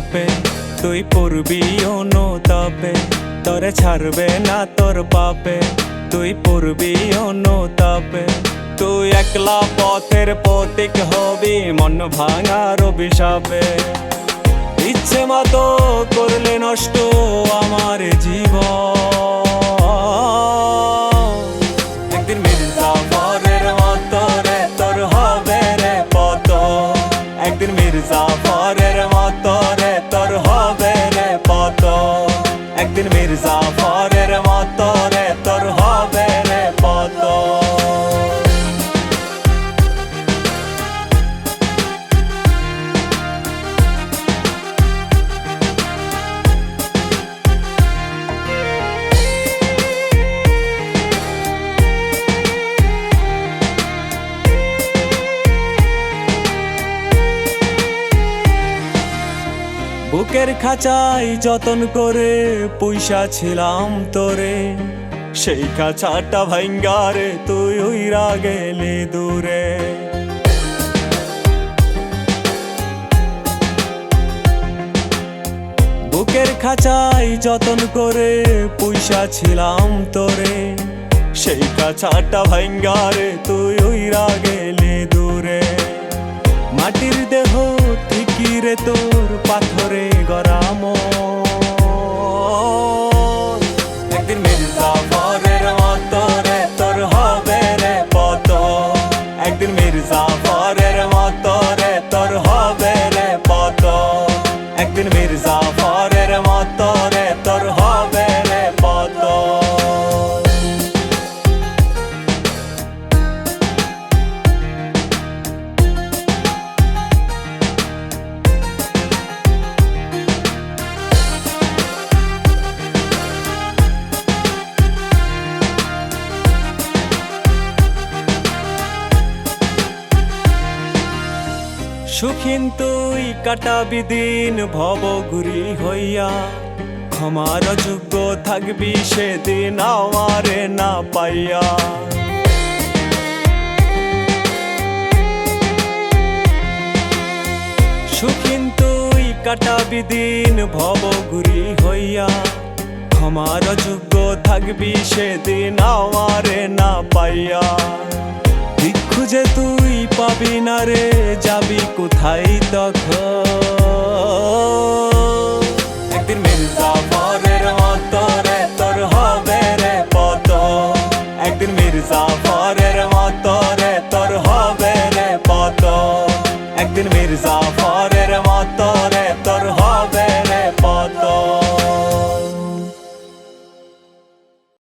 চাপে তুই পড়বি অনুতাপে, তোরে ছাড়বে না তোর পাপে, তুই পড়বি অনুতাপে। তুই একলা পথের পথিক হবি মন ভাঙার অভিশাপে। ইচ্ছে মতো করলে নষ্ট আমার জীবন, একদিন মির্জাফরের মতো রে তোর হবে রে পতন, একদিন মির্জাফরের মতো রে তোর হবে রে পতন, একদিন মির্জাফরের মতো রে তোর হবে রে পতন। বুকের খাঁচাই যতন করে পয়সা ছিলাম তোরে, সেই খাঁচাটা ভাঙ্গারে তুই উইরা গেলি দূরে। বুকের খাঁচাই যতন করে পয়সা ছিলাম তোরে, সেই খাঁচাটা ভাঙ্গারে তুই উইরা গেলি দূরে। মাটির দেহ ঠিকই রে তোর পাথরে গড়া মন, একদিন মির্জাফরের মতো রে তোর হবে রে পতন, একদিন মির্জাফরের মতো রে তোর হবে রে পতন, একদিন মির্জাফরের মতো রে তোর হবে রে পতন। সুখিন তুই কাটাবি দিন ভবঘুরি হইয়া, ক্ষমার যোগ্য থাকবি সেদিন আমারে না পাইয়া। সুখিন তুই কাটাবি দিন ভবঘুরি হইয়া, ক্ষমার যোগ্য থাকবি সেদিন আমারে না পাইয়া। খুঁজে তুই পাবি না রে যাবি কোথায় তখন, একদিন মির্জাফরের মতো রে তোর হবে রে পতন, একদিন মির্জাফরের মতো রে তোর হবে রে পতন, একদিন মির্জাফর